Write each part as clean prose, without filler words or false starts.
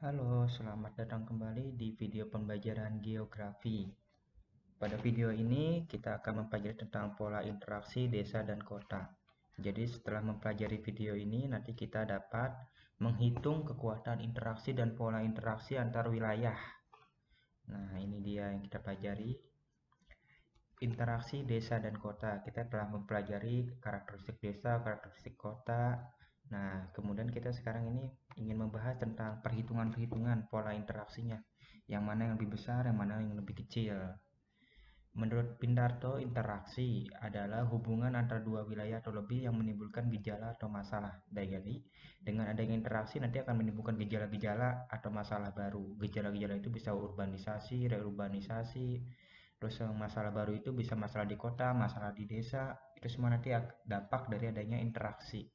Halo, selamat datang kembali di video pembelajaran geografi. Pada video ini kita akan mempelajari tentang pola interaksi desa dan kota. Jadi setelah mempelajari video ini, nanti kita dapat menghitung kekuatan interaksi dan pola interaksi antar wilayah. Nah, ini dia yang kita pelajari. Interaksi desa dan kota. Kita telah mempelajari karakteristik desa, karakteristik kota. Nah, kemudian kita sekarang ini ingin membahas tentang perhitungan-perhitungan pola interaksinya. Yang mana yang lebih besar, yang mana yang lebih kecil. Menurut Pindarto, interaksi adalah hubungan antara dua wilayah atau lebih yang menimbulkan gejala atau masalah. Jadi, dengan adanya interaksi nanti akan menimbulkan gejala-gejala atau masalah baru. Gejala-gejala itu bisa urbanisasi, reurbanisasi, terus masalah baru itu bisa masalah di kota, masalah di desa, itu semua nanti dampak dari adanya interaksi.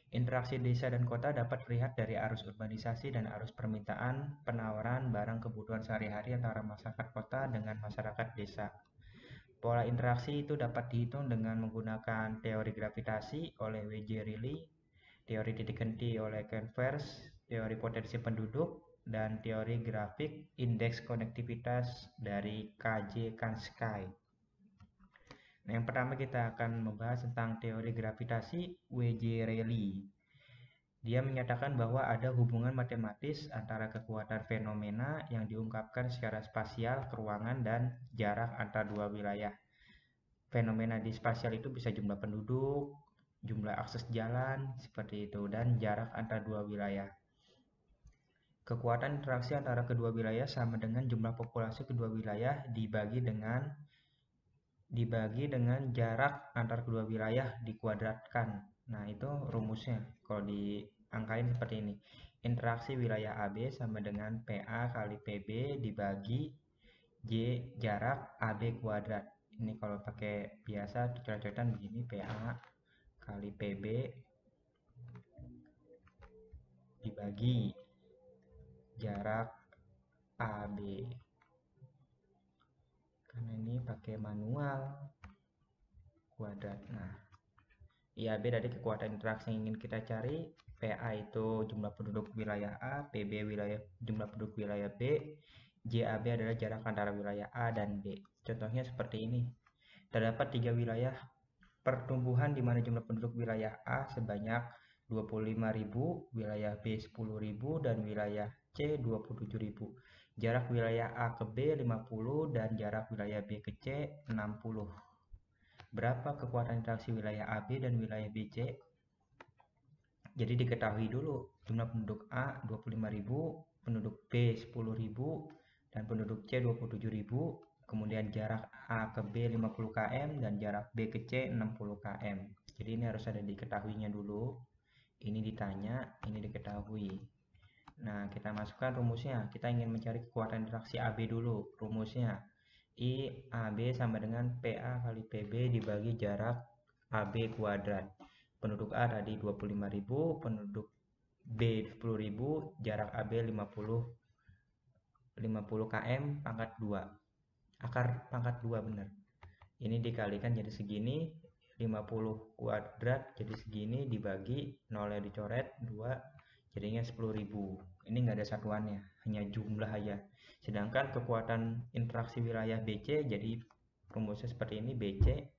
Interaksi desa dan kota dapat terlihat dari arus urbanisasi dan arus permintaan penawaran barang kebutuhan sehari-hari antara masyarakat kota dengan masyarakat desa. Pola interaksi itu dapat dihitung dengan menggunakan teori gravitasi oleh W.J. Riley, teori titik henti oleh Converse, teori potensi penduduk, dan teori grafik indeks konektivitas dari K.J. Kansky. Nah, yang pertama kita akan membahas tentang teori gravitasi W.J. Riley. Dia menyatakan bahwa ada hubungan matematis antara kekuatan fenomena yang diungkapkan secara spasial ke ruangan dan jarak antar dua wilayah. Fenomena di spasial itu bisa jumlah penduduk, jumlah akses jalan, seperti itu, dan jarak antar dua wilayah. Kekuatan interaksi antara kedua wilayah sama dengan jumlah populasi kedua wilayah dibagi dengan jarak antar kedua wilayah dikuadratkan. Nah, itu rumusnya. Kalau diangkain seperti ini. Interaksi wilayah AB sama dengan PA kali PB dibagi J jarak AB kuadrat. Ini kalau pakai biasa coret-coretan begini, PA kali PB dibagi jarak AB. Karena ini pakai manual kuadrat. Nah, IAB dari kekuatan interaksi yang ingin kita cari. PA itu jumlah penduduk wilayah A, PB jumlah penduduk wilayah B, JAB adalah jarak antara wilayah A dan B. Contohnya seperti ini. Terdapat 3 wilayah pertumbuhan di mana jumlah penduduk wilayah A sebanyak 25.000, wilayah B 10.000, dan wilayah C 27.000. Jarak wilayah A ke B 50 dan jarak wilayah B ke C 60. Berapa kekuatan interaksi wilayah AB dan wilayah BC? Jadi diketahui dulu jumlah penduduk A 25.000, penduduk B 10.000, dan penduduk C 27.000. Kemudian jarak A ke B 50 km dan jarak B ke C 60 km. Jadi ini harus ada diketahuinya dulu. Ini ditanya, ini diketahui. Nah, kita masukkan rumusnya. Kita ingin mencari kekuatan interaksi AB dulu. Rumusnya I AB sama dengan PA kali PB dibagi jarak AB kuadrat. Penduduk A tadi 25.000, penduduk B 10.000, jarak AB 50 km pangkat 2. Akar pangkat 2 benar. Ini dikalikan jadi segini, 50 kuadrat jadi segini dibagi 0 dicoret 2 jadinya 10.000. Ini nggak ada satuannya, hanya jumlah aja. Sedangkan kekuatan interaksi wilayah BC jadi rumusnya seperti ini, BC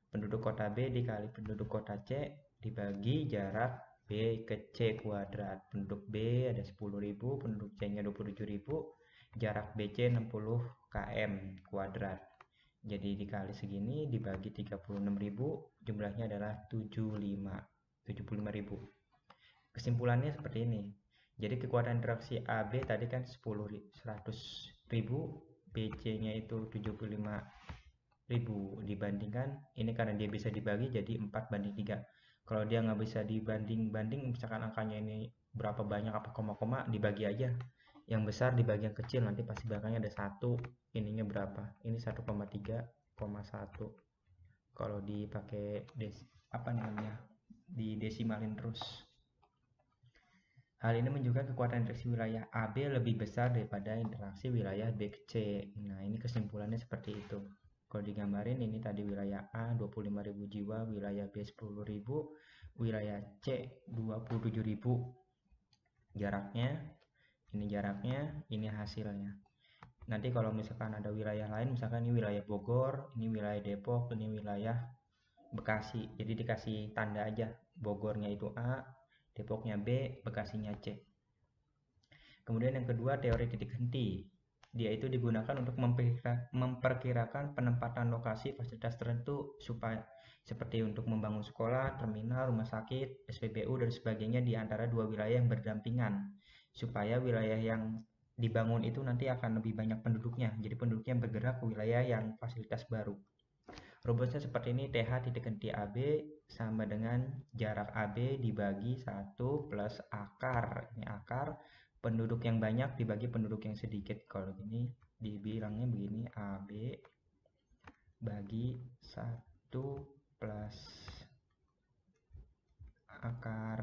penduduk kota B dikali penduduk kota C dibagi jarak B ke C kuadrat. Penduduk B ada 10.000, penduduk C nya 27.000, jarak BC 60 km kuadrat. Jadi dikali segini dibagi 36.000, jumlahnya adalah 75.000. Kesimpulannya seperti ini. Jadi kekuatan interaksi AB tadi kan 100.000, BC-nya itu 75.000 dibandingkan ini karena dia bisa dibagi jadi 4:3. Kalau dia nggak bisa dibanding-banding, misalkan angkanya ini berapa banyak apa koma-koma, dibagi aja. Yang besar dibagi yang kecil, nanti pasti belakangnya ada 1, ininya berapa? Ini 1,3,1. Kalau dipakai apa namanya? Didesimalin terus. Hal ini menunjukkan kekuatan interaksi wilayah AB lebih besar daripada interaksi wilayah B ke C. Nah, ini kesimpulannya seperti itu. Kalau digambarin ini tadi wilayah A 25.000 jiwa, wilayah B 10.000, wilayah C 27.000. Jaraknya Ini jaraknya, ini hasilnya. Nanti kalau misalkan ada wilayah lain, misalkan ini wilayah Bogor, ini wilayah Depok, ini wilayah Bekasi, jadi dikasih tanda aja, Bogornya itu A, Depoknya B, Bekasinya C. Kemudian yang kedua, teori titik henti. Dia itu digunakan untuk memperkirakan penempatan lokasi fasilitas tertentu supaya seperti untuk membangun sekolah, terminal, rumah sakit, SPBU dan sebagainya di antara dua wilayah yang berdampingan, supaya wilayah yang dibangun itu nanti akan lebih banyak penduduknya, jadi penduduknya bergerak ke wilayah yang fasilitas baru. Rumusnya seperti ini, TH titik henti AB sama dengan jarak AB dibagi 1 plus akar. Ini akar, penduduk yang banyak dibagi penduduk yang sedikit. Kalau gini dibilangnya begini, AB bagi 1 plus akar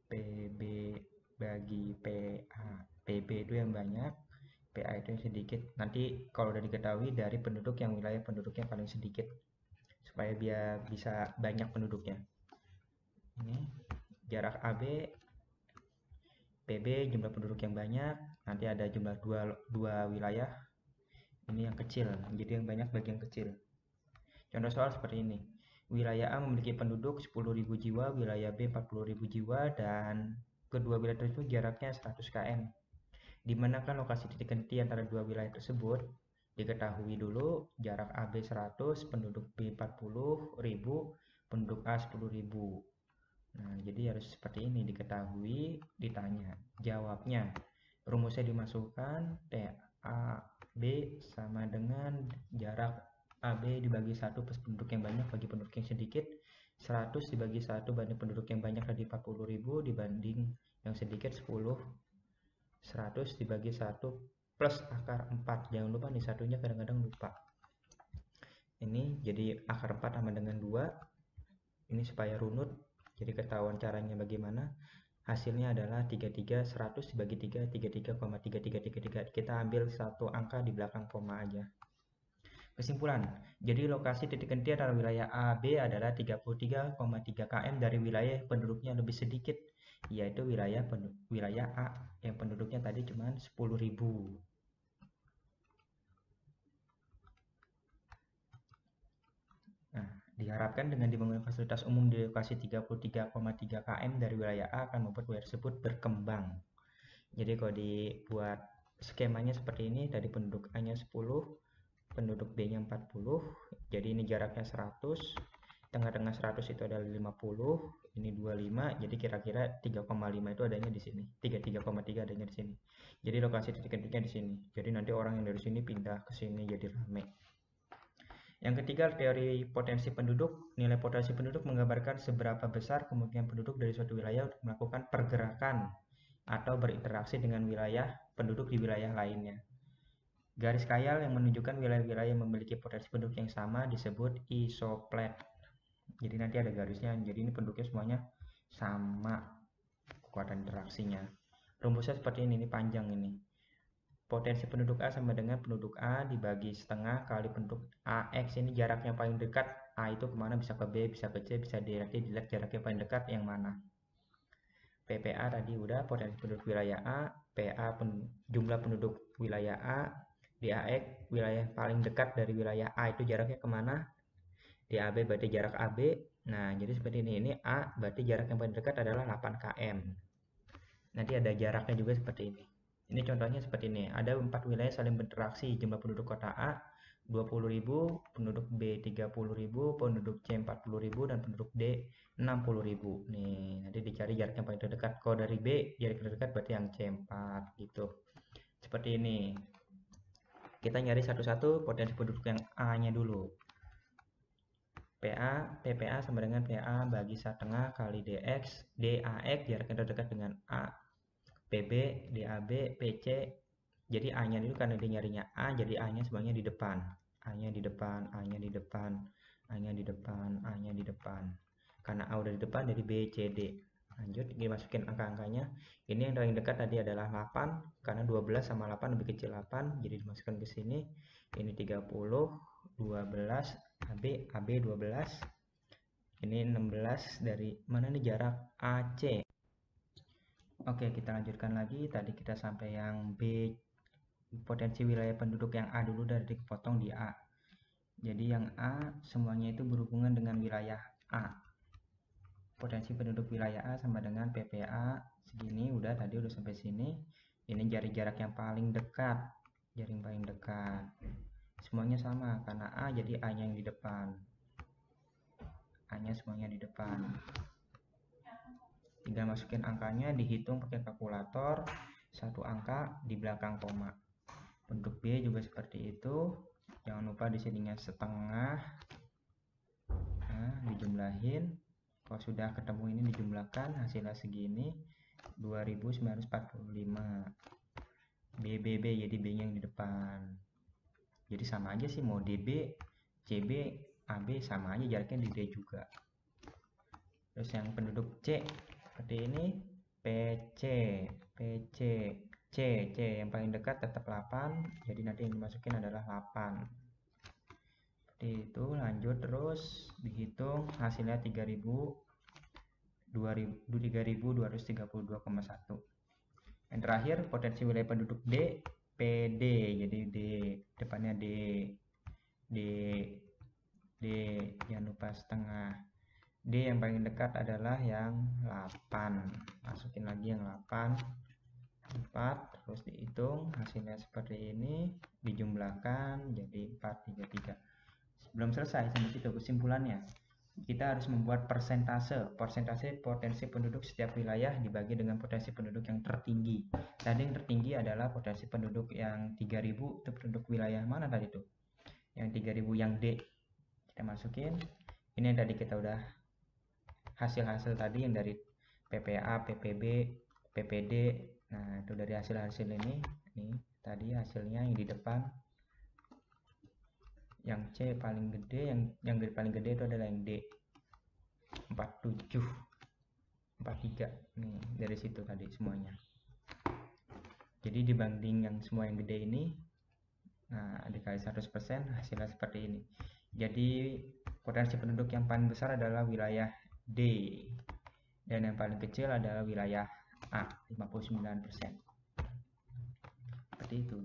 PB bagi PA. PB itu yang banyak, PA itu yang sedikit. Nanti kalau udah diketahui dari penduduk yang wilayah penduduknya paling sedikit, supaya biar bisa banyak penduduknya. Ini jarak AB, PB jumlah penduduk yang banyak, nanti ada jumlah dua wilayah, ini yang kecil, jadi yang banyak bagi yang kecil. Contoh soal seperti ini, wilayah A memiliki penduduk 10.000 jiwa, wilayah B 40.000 jiwa, dan kedua wilayah tersebut jaraknya 100 km. Di manakah lokasi titik henti antara dua wilayah tersebut? Diketahui dulu jarak AB 100, penduduk B 40.000, penduduk A 10.000. Nah, jadi harus seperti ini, diketahui, ditanya. Jawabnya, rumusnya dimasukkan, TAB sama dengan jarak AB dibagi 1 plus penduduk yang banyak bagi penduduk yang sedikit, 100 dibagi 1 banding penduduk yang banyak tadi 40.000 dibanding yang sedikit 10, 100 dibagi 1 plus akar 4. Jangan lupa nih, satunya kadang-kadang lupa. Ini jadi akar 4 sama dengan 2. Ini supaya runut, jadi ketahuan caranya bagaimana. Hasilnya adalah 33, 100 dibagi 3, 33,3333. Kita ambil satu angka di belakang koma aja. Kesimpulan, jadi lokasi titik henti antara wilayah A, B adalah 33,3 km dari wilayah penduduknya lebih sedikit, yaitu wilayah A yang penduduknya tadi cuma 10.000. Nah, diharapkan dengan dibangun fasilitas umum di lokasi 33,3 km dari wilayah A akan membuat wilayah tersebut berkembang. Jadi kalau dibuat skemanya seperti ini, tadi penduduk A-nya 10, penduduk B-nya 40, jadi ini jaraknya 100, tengah-tengah 100 itu adalah 50, ini 25, jadi kira-kira 3,5 itu adanya di sini, 33,3 adanya di sini. Jadi lokasi titik hentinya di sini. Jadi nanti orang yang dari sini pindah ke sini jadi rame. Yang ketiga, teori potensi penduduk. Nilai potensi penduduk menggambarkan seberapa besar kemungkinan penduduk dari suatu wilayah untuk melakukan pergerakan atau berinteraksi dengan wilayah penduduk di wilayah lainnya. Garis khayal yang menunjukkan wilayah-wilayah yang memiliki potensi penduduk yang sama disebut isoplet. Jadi nanti ada garisnya, jadi ini penduduknya semuanya sama kekuatan interaksinya. Rumusnya seperti ini panjang ini. Potensi penduduk A sama dengan penduduk A dibagi setengah kali penduduk AX. Ini jaraknya paling dekat. A itu kemana, bisa ke B, bisa ke C, bisa D. Nanti dilihat jaraknya paling dekat yang mana. PPA tadi udah, potensi penduduk wilayah A. PA jumlah penduduk wilayah A. DAX wilayah paling dekat dari wilayah A itu jaraknya kemana. DAB berarti jarak AB. Nah, jadi seperti ini. Ini A berarti jarak yang paling dekat adalah 8 km. Nanti ada jaraknya juga seperti ini. Ini contohnya seperti ini. Ada 4 wilayah saling berinteraksi. Jumlah penduduk kota A 20.000, penduduk B 30.000, penduduk C 40.000, dan penduduk D 60.000. Nih, nanti dicari jarak yang paling terdekat. Kalau dari B, jarak terdekat berarti yang C4 gitu. Seperti ini. Kita nyari satu-satu potensi penduduk yang A-nya dulu. PPA sama dengan PA bagi 1/2 kali DX, DAX jarak yang terdekat dengan A, PB, DAB, PC. Jadi A-nya dulu karena dia nyarinya A, jadi A-nya semuanya di depan. A-nya di depan, A-nya di depan, A-nya di depan, A-nya di depan. Karena A udah di depan jadi B, C, D. Lanjut, dimasukin angka-angkanya. Ini yang paling dekat tadi adalah 8, karena 12 sama 8 lebih kecil 8, jadi dimasukkan ke sini. Ini 30, 12, AB 12. Ini 16 dari mana nih jarak AC. Oke, kita lanjutkan lagi. Tadi kita sampai yang B, potensi wilayah penduduk yang A dulu, dari dipotong di A. Jadi yang A semuanya itu berhubungan dengan wilayah A. Potensi penduduk wilayah A sama dengan PPA segini, udah tadi udah sampai sini. Ini jari jarak yang paling dekat, jaring paling dekat. Semuanya sama karena A, jadi A-nya yang di depan. A-nya semuanya di depan. Tinggal masukin angkanya, dihitung pakai kalkulator, satu angka di belakang koma. Penduduk B juga seperti itu. Jangan lupa di sininya setengah. Nah, dijumlahin. Kalau sudah ketemu ini dijumlahkan, hasilnya segini, 2945. BBB, jadi B-nya yang di depan. Jadi sama aja sih, mau DB, CB, AB sama aja, jaraknya di D juga. Terus yang penduduk C seperti ini, PC, PC, C yang paling dekat tetap 8, jadi nanti yang dimasukin adalah 8. Seperti itu, lanjut terus dihitung, hasilnya 3232,1. Yang terakhir, potensi wilayah penduduk D, PD, jadi D, depannya D, D, D, jangan lupa setengah. D yang paling dekat adalah yang 8. Masukin lagi yang 8, 4, terus dihitung, hasilnya seperti ini, dijumlahkan jadi 433. Belum selesai sampai situ kesimpulannya. Kita harus membuat persentase potensi penduduk setiap wilayah dibagi dengan potensi penduduk yang tertinggi. Tadi yang tertinggi adalah potensi penduduk yang 3000, itu penduduk wilayah mana tadi tuh? Yang 3000 yang D. Kita masukin. Ini yang tadi kita udah hasil-hasil tadi yang dari PPA, PPB, PPD. Nah, itu dari hasil-hasil ini. Nih, tadi hasilnya yang di depan. Yang C paling gede, yang paling gede itu adalah yang D. 47, 43. Nih, dari situ tadi semuanya. Jadi dibanding yang semua yang gede ini, nah dikali 100%, hasilnya seperti ini. Jadi potensi penduduk yang paling besar adalah wilayah D, dan yang paling kecil adalah wilayah A, 59%. Seperti itu.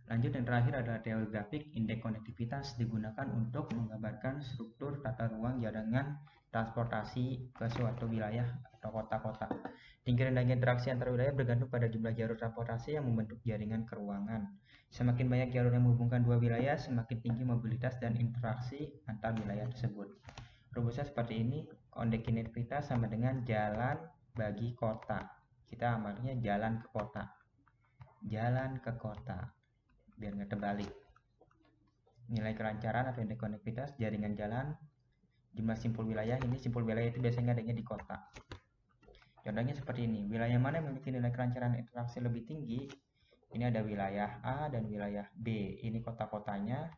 Lanjut, yang terakhir adalah teori grafik. Indeks konektivitas digunakan untuk menggambarkan struktur tata ruang jaringan transportasi ke suatu wilayah atau kota-kota. Tinggi rendahnya interaksi antar wilayah bergantung pada jumlah jalur transportasi yang membentuk jaringan keruangan. Semakin banyak jalur yang menghubungkan dua wilayah, semakin tinggi mobilitas dan interaksi antar wilayah tersebut. Rumusnya seperti ini, konektivitas sama dengan jalan bagi kota. Kita amalnya jalan ke kota. Jalan ke kota. Biar nggak terbalik. Nilai kelancaran atau indeks konektivitas jaringan jalan, jumlah simpul wilayah. Ini simpul wilayah itu biasanya adanya di kota. Contohnya seperti ini, wilayah mana yang memiliki nilai kelancaran interaksi lebih tinggi? Ini ada wilayah A dan wilayah B. Ini kota-kotanya.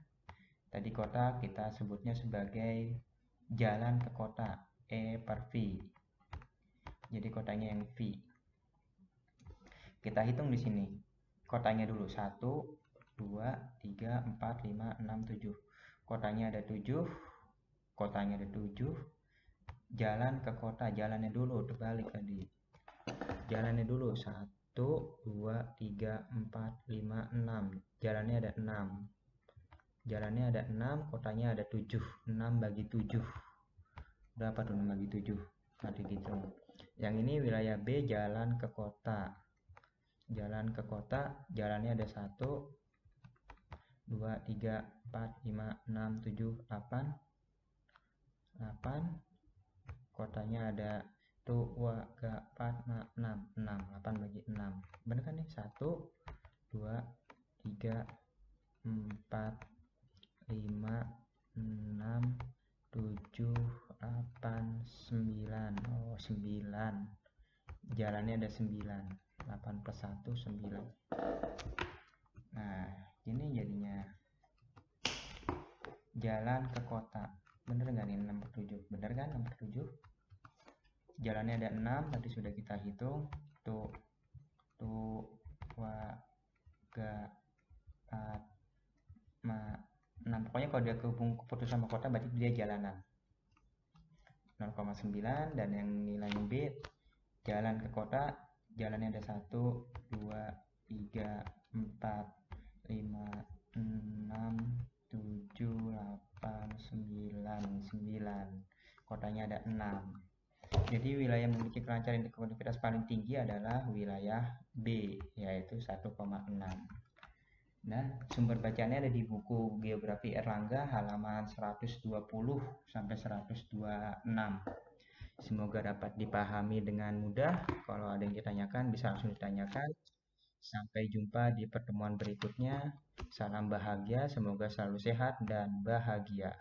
Tadi kota kita sebutnya sebagai jalan ke kota, E per V. Jadi kotanya yang V. Kita hitung di sini. Kotanya dulu 1, 2, 3, 4, 5, 6, 7. Kotanya ada 7. Kotanya ada 7. Jalan ke kota, jalannya dulu, terbalik tadi. Jalannya dulu 1, 2, 3, 4, 5, 6. Jalannya ada 6. Jalannya ada 6, kotanya ada 7. 6 bagi 7. Berapa tuh 6 bagi 7? Nanti gitu. Yang ini wilayah B, jalan ke kota. Jalan ke kota, jalannya ada 1, 2, 3, 4, 5, 6, 7, 8. 8. Kotanya ada 2, 3, 4, 6. 8 bagi 6. Bener kan nih? 1, 2, 3, 4, 5, 6, 7, 8, 9. Oh, 9. Jalannya ada 9. 8 plus 1, 9. Nah, ini jadinya jalan ke kota. Bener nggak nih 6 per 7? Bener kan 6 per 7? Jalannya ada 6, tadi sudah kita hitung. Tuh, 2, 3, 4, 6. Pokoknya kalau dia keputus sama kota berarti dia jalanan. 0,9. Dan yang nilainya B, jalan ke kota, jalannya ada 1, 2, 3, 4, 5, 6, 7, 8, 9, 9. Kotanya ada 6. Jadi wilayah yang memiliki kelancaran konektivitas paling tinggi adalah wilayah B, yaitu 1,6. Nah, sumber bacaannya ada di buku Geografi Erlangga halaman 120 sampai 126. Semoga dapat dipahami dengan mudah. Kalau ada yang ditanyakan bisa langsung ditanyakan. Sampai jumpa di pertemuan berikutnya. Salam bahagia, semoga selalu sehat dan bahagia.